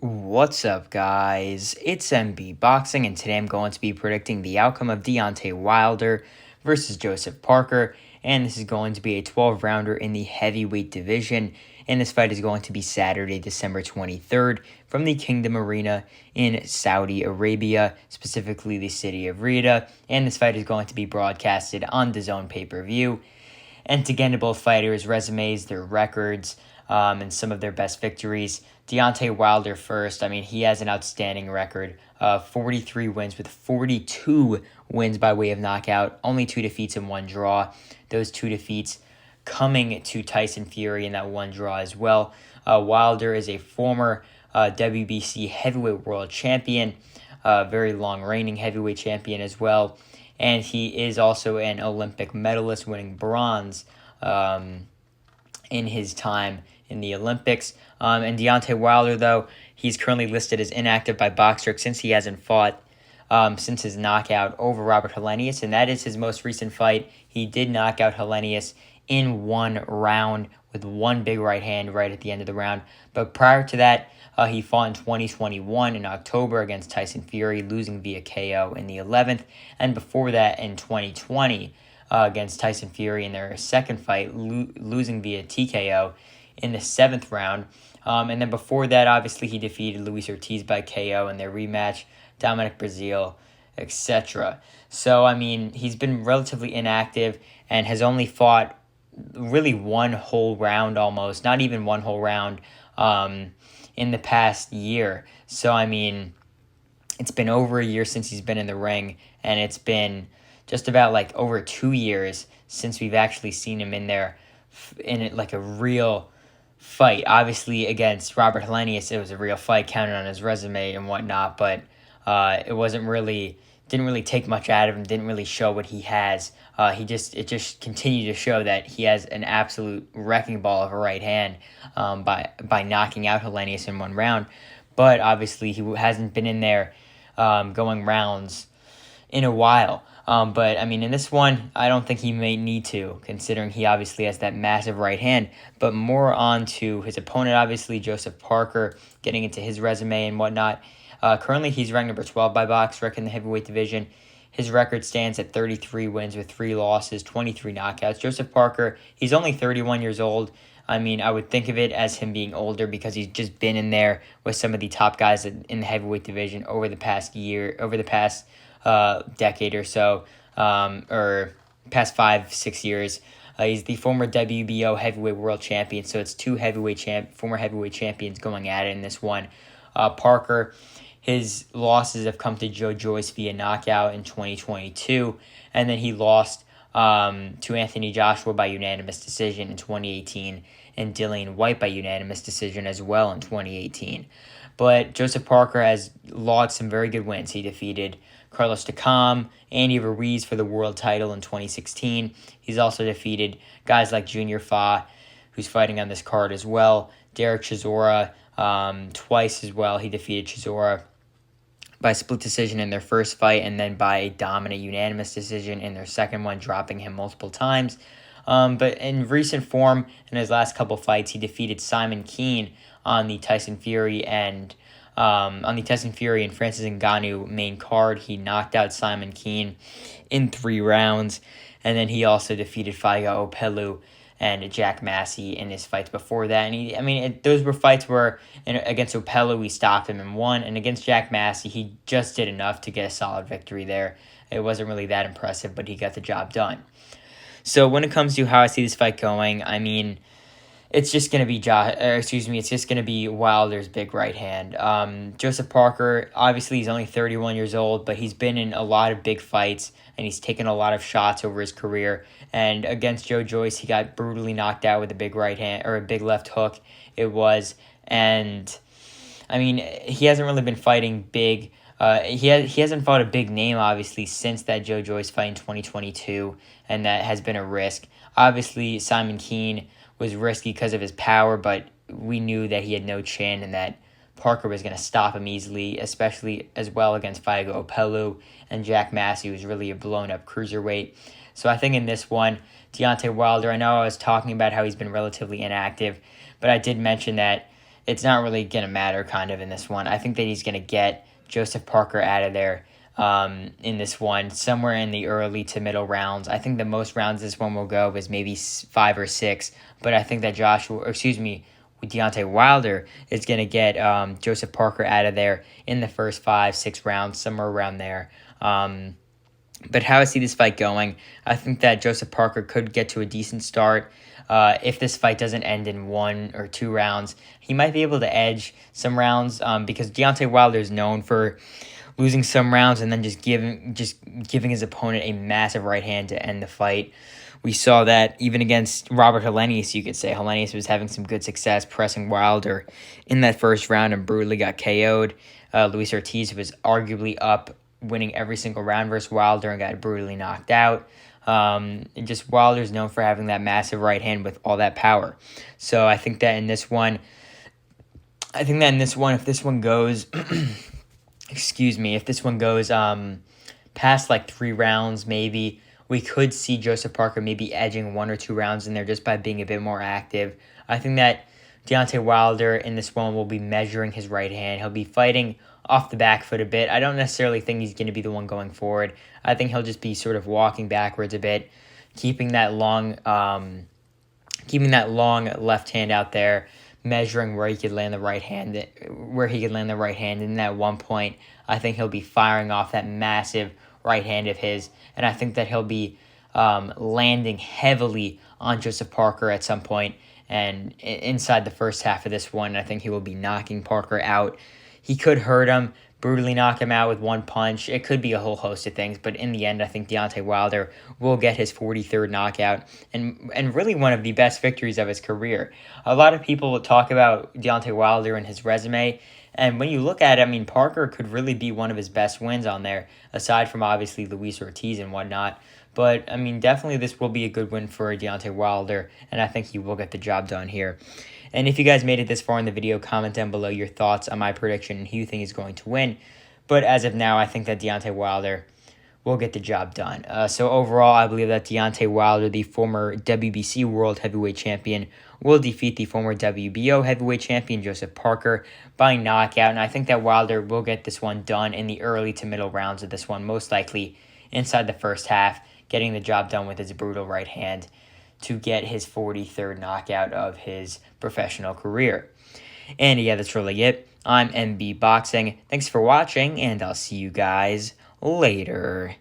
What's up, guys? It's MB Boxing, and today I'm going to be predicting the outcome of Deontay Wilder versus Joseph Parker. And this is going to be a 12-rounder in the heavyweight division. And this fight is going to be Saturday, December 23rd from the Kingdom Arena in Saudi Arabia, specifically the city of Riyadh. And this fight is going to be broadcasted on DAZN pay-per-view. And to get into both fighters' resumes, their records, and some of their best victories. Deontay Wilder first. I mean, he has an outstanding record. 43 wins with 42 wins by way of knockout. Only 2 defeats and 1 draw. Those 2 defeats coming to Tyson Fury in that 1 draw as well. Wilder is a former WBC heavyweight world champion. Very long reigning heavyweight champion as well. And he is also an Olympic medalist, winning bronze in his time in the Olympics. And Deontay Wilder, though, he's currently listed as inactive by BoxRec since he hasn't fought since his knockout over Robert Helenius, and that is his most recent fight. He did knock out Helenius in 1 round with 1 big right hand right at the end of the round. But prior to that, he fought in 2021 in October against Tyson Fury, losing via KO in the 11th. And before that, in 2020, against Tyson Fury in their second fight, losing via TKO in the 7th round. And then before that, obviously, he defeated Luis Ortiz by KO in their rematch, Dominic Breazeale, etc. So, I mean, he's been relatively inactive and has only fought really 1 whole round almost, not even 1 whole round in the past year. So, I mean, it's been over a year since he's been in the ring, and it's been just about like over 2 years since we've actually seen him in there in it, like a real fight. Obviously, against Robert Helenius, it was a real fight, counted on his resume and whatnot, but it didn't really take much out of him, didn't really show what he has. It just continued to show that he has an absolute wrecking ball of a right hand by knocking out Helenius in 1 round. But obviously, he hasn't been in there going rounds in a while. But, I mean, in this one, I don't think he may need to, considering he obviously has that massive right hand. But more on to his opponent, obviously, Joseph Parker, getting into his resume and whatnot. Currently, he's ranked number 12 by BoxRec in the heavyweight division. His record stands at 33 wins with 3 losses, 23 knockouts. Joseph Parker, he's only 31 years old. I mean, I would think of it as him being older because he's just been in there with some of the top guys in the heavyweight division over the past decade or so, or past 5-6 years. He's the former WBO heavyweight world champion, so it's 2 former heavyweight champions going at it in this one. Parker, his losses have come to Joe Joyce via knockout in 2022, and then he lost to Anthony Joshua by unanimous decision in 2018, and Dillian White by unanimous decision as well in 2018. But Joseph Parker has logged some very good wins. He defeated Carlos Takam, Andy Ruiz for the world title in 2016. He's also defeated guys like Junior Fa, who's fighting on this card as well. Derek Chisora twice as well. He defeated Chisora by split decision in their first fight, and then by a dominant unanimous decision in their second one, dropping him multiple times. But in recent form, in his last couple fights, he defeated Simon Keane on the Tyson Fury and Francis Ngannou main card. He knocked out Simon Keane in 3 rounds, and then he also defeated Faiga Opelu and Jack Massey in his fights before that. And those were fights where against Opelu he stopped him and won, and against Jack Massey he just did enough to get a solid victory there. It wasn't really that impressive, but he got the job done. So when it comes to how I see this fight going, I mean, it's just going to be Wilder's big right hand. Joseph Parker, obviously he's only 31 years old, but he's been in a lot of big fights, and he's taken a lot of shots over his career. And against Joe Joyce, he got brutally knocked out with a big right hand, or a big left hook, it was. And, I mean, he hasn't really been fighting big. He hasn't fought a big name, obviously, since that Joe Joyce fight in 2022, and that has been a risk. Obviously, Simon Keane was risky because of his power, but we knew that he had no chin and that Parker was going to stop him easily, especially as well against Faiga Opelu and Jack Massey, who's really a blown-up cruiserweight. So I think in this one, Deontay Wilder, I know I was talking about how he's been relatively inactive, but I did mention that it's not really going to matter kind of in this one. I think that he's going to get Joseph Parker out of there in this one, somewhere in the early to middle rounds. I think the most rounds this one will go is maybe 5 or 6, but I think that Deontay Wilder is going to get Joseph Parker out of there in the first 5, 6 rounds, somewhere around there. But how I see this fight going, I think that Joseph Parker could get to a decent start. If this fight doesn't end in 1 or 2 rounds, he might be able to edge some rounds because Deontay Wilder is known for losing some rounds and then just giving his opponent a massive right hand to end the fight. We saw that even against Robert Helenius, you could say. Helenius was having some good success pressing Wilder in that first round and brutally got KO'd. Luis Ortiz was arguably up, winning every single round versus Wilder and got brutally knocked out. Just Wilder's known for having that massive right hand with all that power. So I think that in this one, if this one goes, if this one goes past like 3 rounds, maybe we could see Joseph Parker maybe edging 1 or 2 rounds in there just by being a bit more active. I think that Deontay Wilder in this one will be measuring his right hand. He'll be fighting off the back foot a bit. I don't necessarily think he's going to be the one going forward. I think he'll just be sort of walking backwards a bit, keeping that long left hand out there, measuring where he could land the right hand. And at one point, I think he'll be firing off that massive right hand of his, and I think that he'll be landing heavily on Joseph Parker at some point, and inside the first half of this one, I think he will be knocking Parker out. He could hurt him, brutally knock him out with 1 punch. It could be a whole host of things, but in the end, I think Deontay Wilder will get his 43rd knockout and really one of the best victories of his career. A lot of people talk about Deontay Wilder and his resume, and when you look at it, I mean, Parker could really be one of his best wins on there, aside from obviously Luis Ortiz and whatnot. But, I mean, definitely this will be a good win for Deontay Wilder, and I think he will get the job done here. And if you guys made it this far in the video, comment down below your thoughts on my prediction and who you think is going to win. But as of now, I think that Deontay Wilder will get the job done. So overall, I believe that Deontay Wilder, the former WBC World Heavyweight Champion, will defeat the former WBO Heavyweight Champion, Joseph Parker, by knockout. And I think that Wilder will get this one done in the early to middle rounds of this one, most likely inside the first half, getting the job done with his brutal right hand to get his 43rd knockout of his professional career. And yeah, that's really it. I'm MB Boxing. Thanks for watching, and I'll see you guys later.